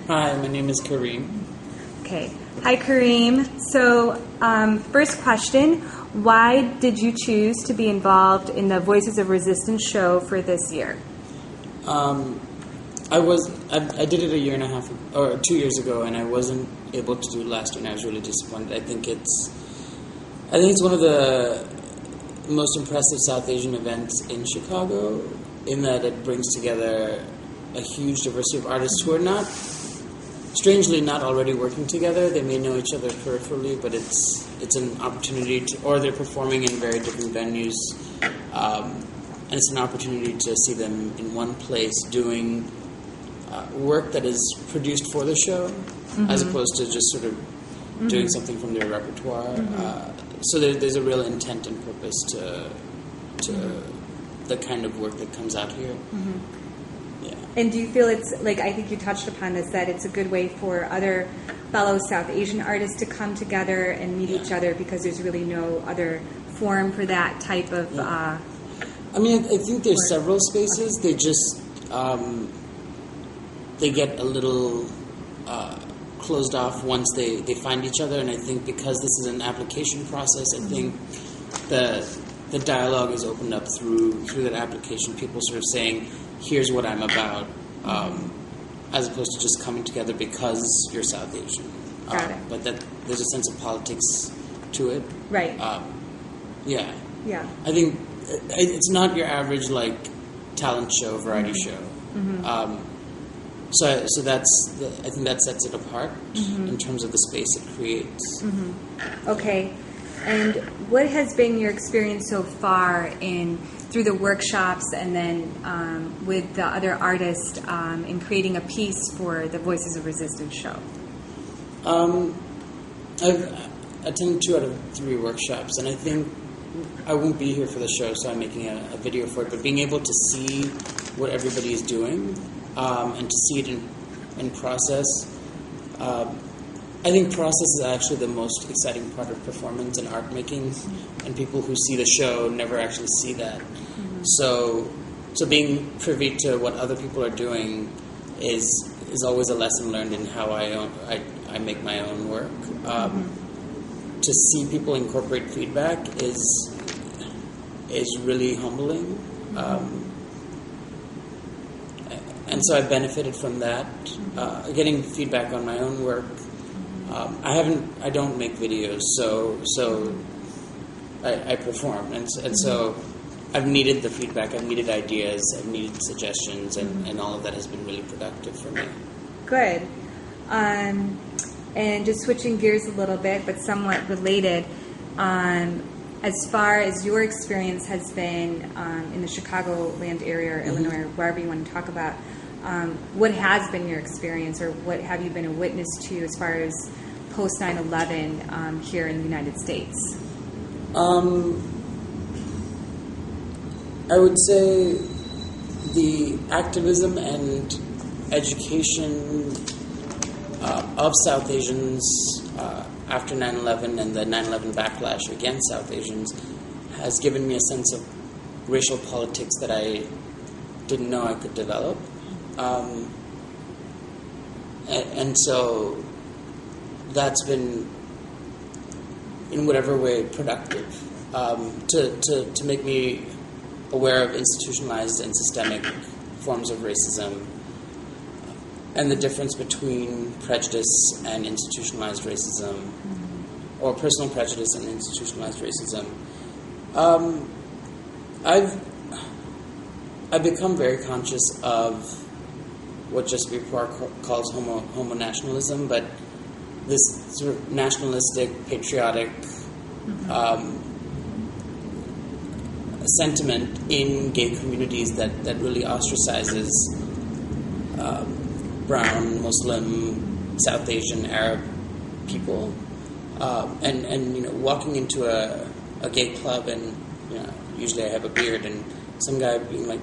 Hi, my name is Kareem. Okay. Hi, Kareem. So, first question, why did you choose to be involved in the Voices of Resistance show for this year? I did it a year and a half, or 2 years ago, and I wasn't able to do it last year, and I was really disappointed. I think it's one of the most impressive South Asian events in Chicago, in that it brings together a huge diversity of artists who are strangely not already working together. They may know each other peripherally, but it's an opportunity to, or they're performing in very different venues, and it's an opportunity to see them in one place doing work that is produced for the show, as opposed to just sort of doing something from their repertoire. So there's a real intent and purpose to the kind of work that comes out here. Yeah. And do you feel it's, like, I think you touched upon this, that it's a good way for other fellow South Asian artists to come together and meet each other, because there's really no other forum for that type of I mean, I think there's several spaces. They just they get a little closed off once they find each other, and I think because this is an application process, I think the dialogue is opened up through that application. People sort of saying, here's what I'm about, as opposed to just coming together because you're South Asian. Got it. But that there's a sense of politics to it. Right. Yeah. Yeah. I think it's not your average, like, talent show, variety show. So I think that sets it apart in terms of the space it creates. Okay. And what has been your experience so far through the workshops and then with the other artists in creating a piece for the Voices of Resistance show? I've attended 2 out of 3 workshops, and I think I won't be here for the show, so I'm making a video for it. But being able to see what everybody is doing and to see it in process, I think process is actually the most exciting part of performance and art making, and people who see the show never actually see that. So being privy to what other people are doing is always a lesson learned in how I make my own work. To see people incorporate feedback is really humbling, and so I benefited from that, getting feedback on my own work. I don't make videos, so I perform, and so I've needed the feedback, I've needed ideas, I've needed suggestions, and all of that has been really productive for me. Good. And just switching gears a little bit, but somewhat related, as far as your experience has been in the Chicagoland area or Illinois, or wherever you want to talk about, what has been your experience, or what have you been a witness to as far as post 9/11 here in the United States? I would say the activism and education of South Asians after 9/11 and the 9/11 backlash against South Asians has given me a sense of racial politics that I didn't know I could develop. And so that's been, in whatever way, productive to make me aware of institutionalized and systemic forms of racism, and the difference between prejudice and institutionalized racism, or personal prejudice and institutionalized racism. I've become very conscious of what Jasbir Kaur calls homo nationalism, but this sort of nationalistic, patriotic sentiment in gay communities that really ostracizes brown, Muslim, South Asian, Arab people, and walking into a gay club, and usually I have a beard, and some guy being like,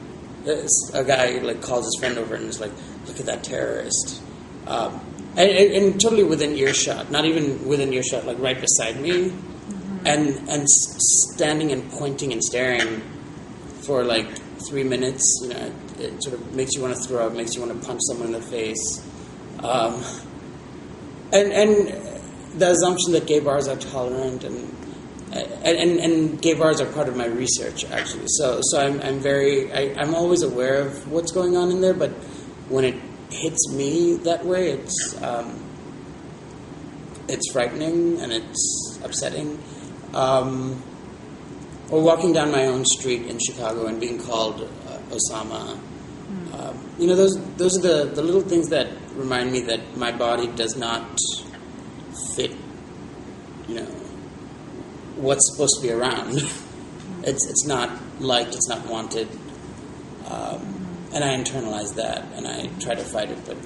a guy like calls his friend over and is like, "Look at that terrorist," and totally within earshot, not even within earshot, like right beside me, and standing and pointing and staring for like 3 minutes, it sort of makes you want to throw up, makes you want to punch someone in the face. And the assumption that gay bars are tolerant and gay bars are part of my research, actually. So I'm always aware of what's going on in there, but when it hits me that way, it's frightening and it's upsetting. Or walking down my own street in Chicago and being called Osama. Those are the little things that remind me that my body does not fit, what's supposed to be around. It's not liked, it's not wanted, and I internalize that and I try to fight it. But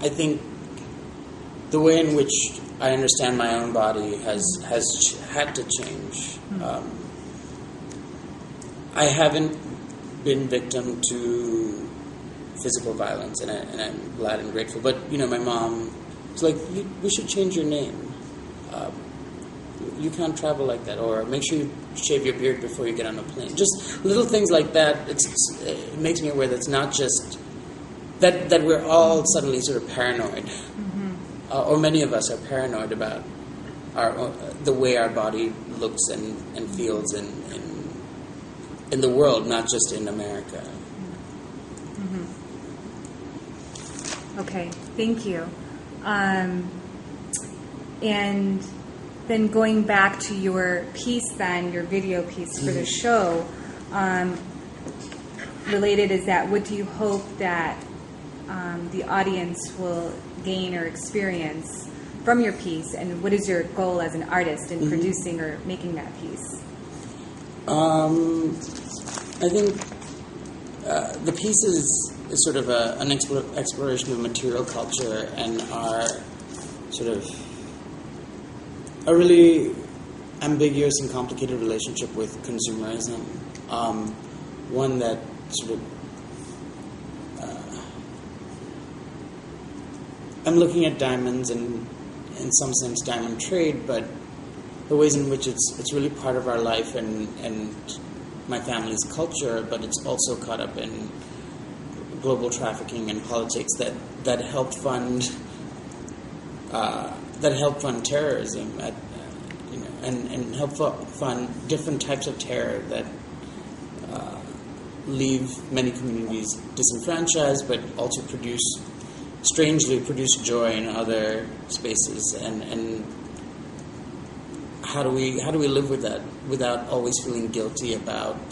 I think the way in which I understand my own body has had to change. I haven't been victim to physical violence, and I'm glad and grateful. But my mom was like, "We should change your name. You can't travel like that, or make sure you shave your beard before you get on a plane." Just little things like that. It makes me aware that it's not just that we're all suddenly sort of paranoid, or many of us are paranoid about the way our body looks and feels in the world, not just in America. Okay, thank you. And then going back to your piece then, your video piece for the show, related is that what do you hope that the audience will gain or experience from your piece, and what is your goal as an artist in producing or making that piece? I think the piece is sort of an exploration of material culture and our sort of a really ambiguous and complicated relationship with consumerism. One that sort of I'm looking at diamonds and, in some sense, diamond trade, but the ways in which it's really part of our life and my family's culture, but it's also caught up in global trafficking and politics that help fund terrorism and help fund different types of terror that leave many communities disenfranchised, but also strangely produce joy in other spaces. And how do we live with that without always feeling guilty about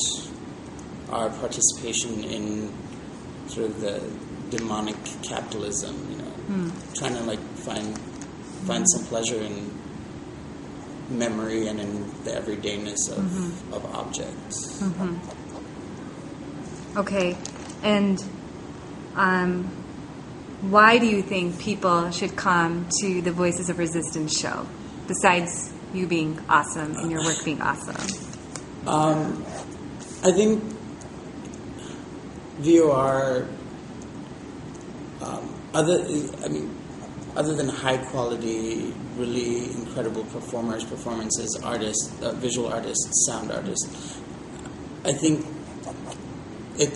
our participation in sort of the demonic capitalism, trying to find some pleasure in memory and in the everydayness of objects. Okay, and why do you think people should come to the Voices of Resistance show, besides you being awesome and your work being awesome? I think VOR, other than high quality, really incredible performances, artists, visual artists, sound artists, I think it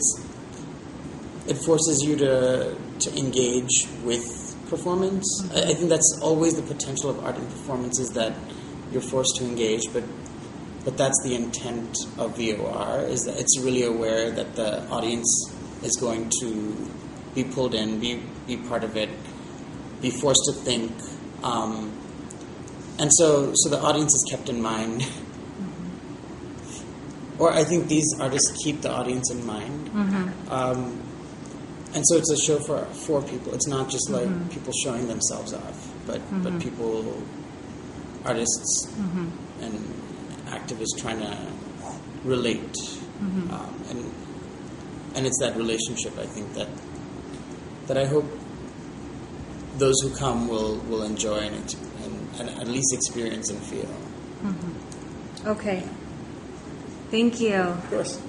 forces you to engage with performance. I think that's always the potential of art and performance, is that you're forced to engage, but that's the intent of VOR, is that it's really aware that the audience is going to be pulled in, be part of it, be forced to think, and so the audience is kept in mind. Or I think these artists keep the audience in mind. And so it's a show for people. It's not just like people showing themselves off, but people, artists and activists trying to relate. And it's that relationship, I think, that I hope those who come will enjoy and at least experience and feel. Okay. Thank you. Of course.